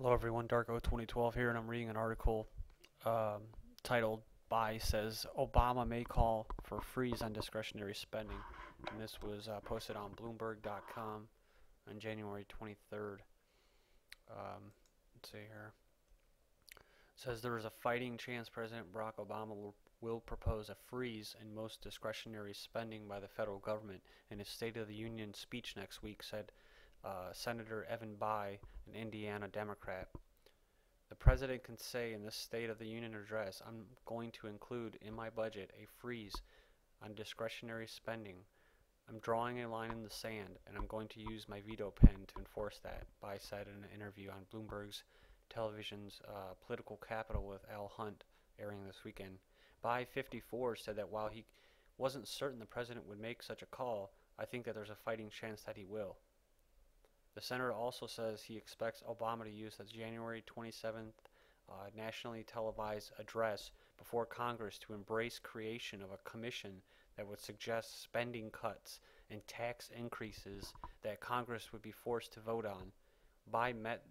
Hello everyone, Darko 2012 here, and I'm reading an article um, titled "Bayh says Obama may call for freeze on discretionary spending," and this was posted on Bloomberg.com on January 23rd. Let's see here. It says there is a fighting chance President Barack Obama will propose a freeze in most discretionary spending by the federal government in his State of the Union speech next week, said Senator Evan Bayh, an Indiana Democrat. The president can say in this State of the Union address, "I'm going to include in my budget a freeze on discretionary spending. I'm drawing a line in the sand, and I'm going to use my veto pen to enforce that," Bayh said in an interview on Bloomberg's Televisions Political Capital with Al Hunt, airing this weekend. Bayh, 54, said that while he wasn't certain the president would make such a call, "I think that there's a fighting chance that he will." The senator also says he expects Obama to use the January 27th nationally televised address before Congress to embrace creation of a commission that would suggest spending cuts and tax increases that Congress would be forced to vote on. Bayh met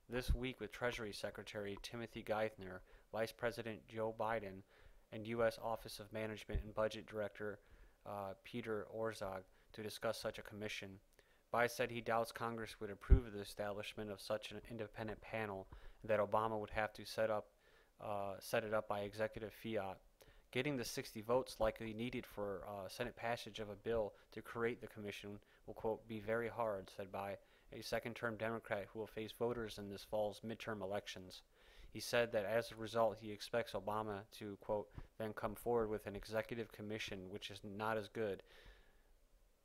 this week with Treasury Secretary Timothy Geithner, Vice President Joe Biden, and U.S. Office of Management and Budget Director Peter Orszag to discuss such a commission. Bayh said he doubts Congress would approve of the establishment of such an independent panel, and that Obama would have to set it up by executive fiat. Getting the 60 votes likely needed for Senate passage of a bill to create the commission will, quote, "be very hard," said Bayh, a second-term Democrat who will face voters in this fall's midterm elections. He said that as a result, he expects Obama to, quote, "then come forward with an executive commission, which is not as good,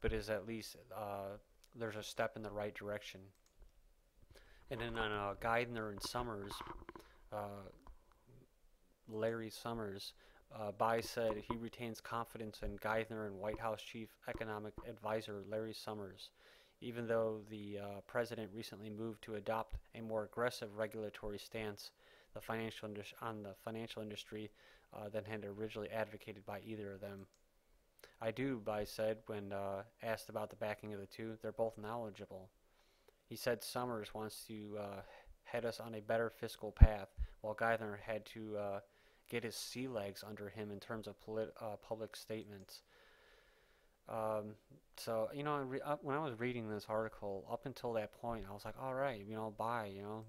but is at least there's a step in the right direction." And then on Geithner and Summers, Larry Summers, Bayh said he retains confidence in Geithner and White House Chief Economic Advisor Larry Summers, even though the president recently moved to adopt a more aggressive regulatory stance on the financial industry than had originally advocated by either of them. "I do," Bayh said when asked about the backing of the two. "They're both knowledgeable." He said Summers wants to head us on a better fiscal path, while Geithner had to get his sea legs under him in terms of public statements. So, when I was reading this article, up until that point, I was like, all right, Bayh,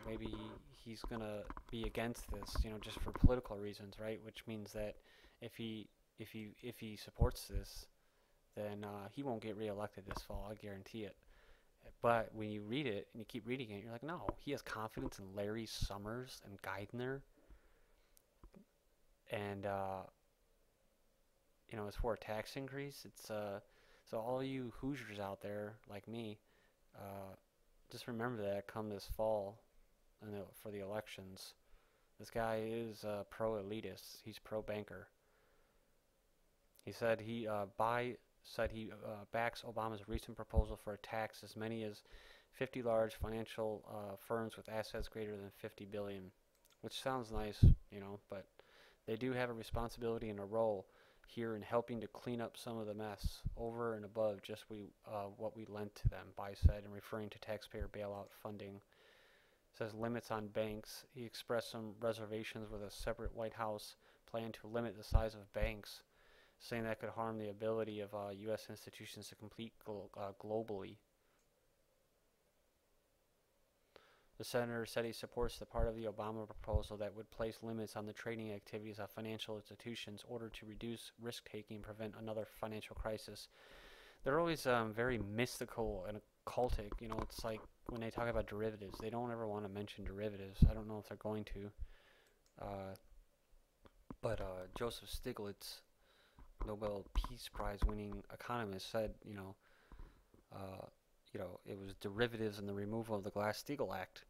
maybe he's gonna be against this, just for political reasons, right? Which means that if he supports this, then he won't get reelected this fall. I guarantee it. But when you read it and you keep reading it, you're like, no, he has confidence in Larry Summers and Geithner, and it's for a tax increase. It's so all you Hoosiers out there like me, just remember that come this fall, for the elections, this guy is pro-elitist. He's pro-banker. Bayh said he backs Obama's recent proposal for a tax as many as 50 large financial firms with assets greater than 50 billion, which sounds nice, but they do have a responsibility and a role here in helping to clean up some of the mess over and above just what we lent to them, Bayh said, and referring to taxpayer bailout funding. Says limits on banks. He expressed some reservations with a separate White House plan to limit the size of banks, saying that could harm the ability of U.S. institutions to compete globally. The senator said he supports the part of the Obama proposal that would place limits on the trading activities of financial institutions in order to reduce risk-taking and prevent another financial crisis. They're always very mystical and occultic. It's like when they talk about derivatives, they don't ever want to mention derivatives. I don't know if they're going to. But Joseph Stiglitz, Nobel Peace Prize winning economist, said, it was derivatives and the removal of the Glass-Steagall Act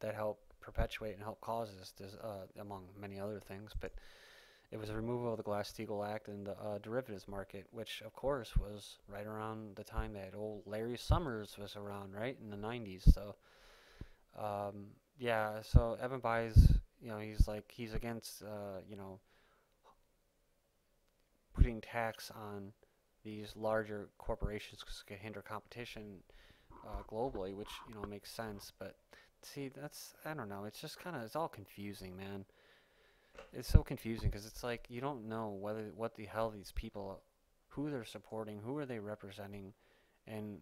that helped perpetuate and help cause this, among many other things. But it was the removal of the Glass-Steagall Act and the derivatives market, which, of course, was right around the time that old Larry Summers was around, right, in the 90s. So, so Evan Bayh's, he's against, putting tax on these larger corporations because it can hinder competition. globally, which makes sense. But see, I don't know. It's just kind of it's all confusing, man. It's so confusing because it's like you don't know what the hell these people, who they're supporting, who are they representing, and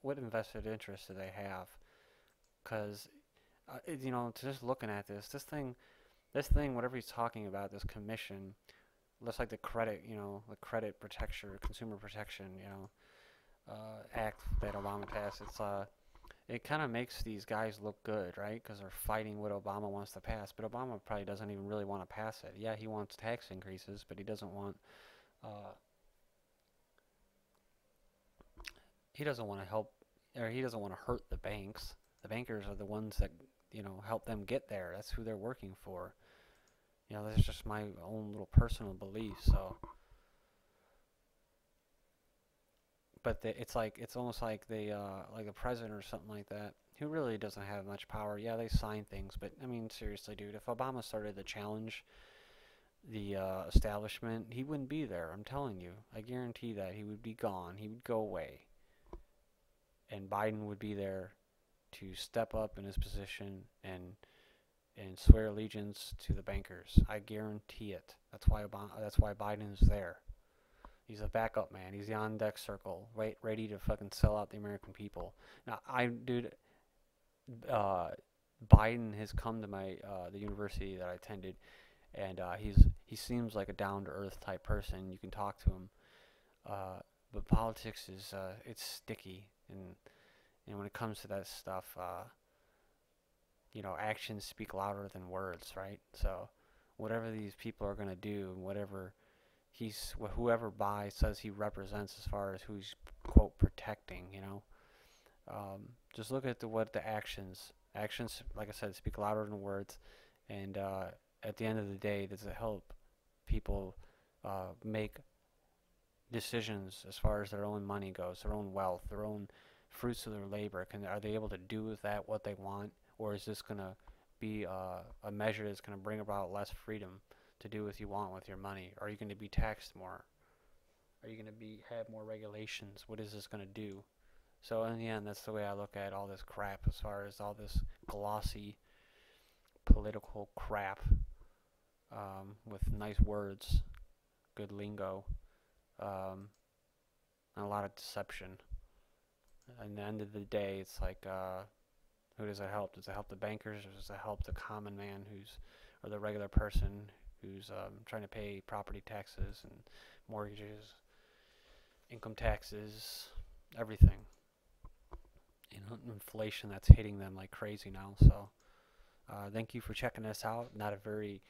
what invested interest do they have? Because just looking at this thing, whatever he's talking about, this commission, looks like the credit protection, consumer protection, act that Obama passed. It kind of makes these guys look good, right? Because they're fighting what Obama wants to pass, but Obama probably doesn't even really want to pass it. Yeah, he wants tax increases, but he doesn't want uh, to help, or he doesn't want to hurt the banks. The bankers are the ones that help them get there. That's who they're working for. That's just my own little personal belief. So, but it's almost like like a president or something like that, who really doesn't have much power. Yeah, they sign things, but I mean, seriously, dude, if Obama started to challenge the establishment, he wouldn't be there. I'm telling you, I guarantee that he would be gone. He would go away, and Biden would be there to step up in his position and swear allegiance to the bankers. I guarantee it. That's why Biden's there. He's a backup man. He's the on deck circle, right, ready to fucking sell out the American people. Now, uh, Biden has come to the university that I attended, and he seems like a down to earth type person. You can talk to him, but politics is it's sticky, and when it comes to that stuff, actions speak louder than words, right? So, whatever these people are gonna do, and whoever Bayh says he represents as far as who he's quote protecting, just look at what the actions, like I said, speak louder than words, and at the end of the day, does it help people make decisions as far as their own money goes, their own wealth, their own fruits of their labor? Are they able to do with that what they want, or is this gonna be a measure that's gonna bring about less freedom to do what you want with your money? Are you going to be taxed more? Are you going to have more regulations? What is this going to do? So in the end, that's the way I look at all this crap, as far as all this glossy political crap with nice words, good lingo, and a lot of deception. At the end of the day, it's like, who does it help? Does it help the bankers, or does it help the common man or the regular person who's trying to pay property taxes and mortgages, income taxes, everything? Inflation that's hitting them like crazy now. So thank you for checking this out. Not a very,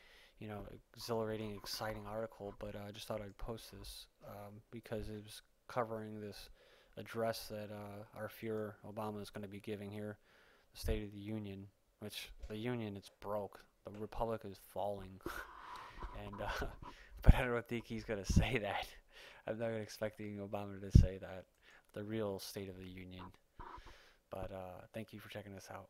exhilarating, exciting article, but I just thought I'd post this because it was covering this address that our Führer Obama is going to be giving here, the State of the Union, which the Union is broke. The Republic is falling. And but I don't think he's going to say that. I'm not expecting Obama to say that, the real State of the Union. But thank you for checking this out.